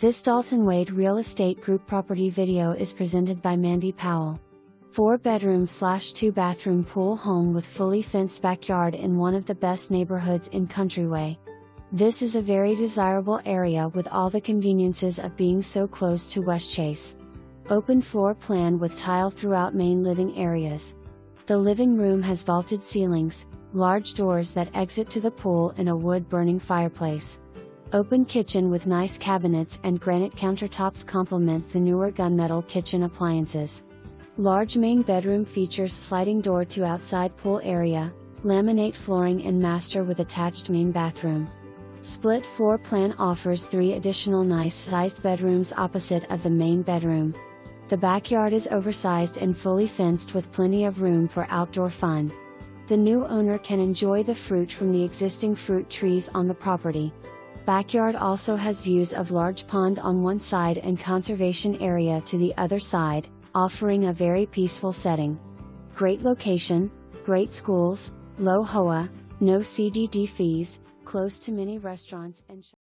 This Dalton Wade Real Estate Group property video is presented by Mandy Powell. 4-bedroom/2 bathroom pool home with fully fenced backyard in one of the best neighborhoods in Countryway. This is a very desirable area with all the conveniences of being so close to Westchase. Open floor plan with tile throughout main living areas. The living room has vaulted ceilings, large doors that exit to the pool and a wood-burning fireplace. Open kitchen with nice cabinets and granite countertops complement the newer gunmetal kitchen appliances. Large main bedroom features sliding door to outside pool area, laminate flooring and master with attached main bathroom. Split floor plan offers 3 additional nice-sized bedrooms opposite of the main bedroom. The backyard is oversized and fully fenced with plenty of room for outdoor fun. The new owner can enjoy the fruit from the existing fruit trees on the property. Backyard also has views of large pond on one side and conservation area to the other side, offering a very peaceful setting. Great location, great schools, low HOA, no CDD fees, close to many restaurants and shops.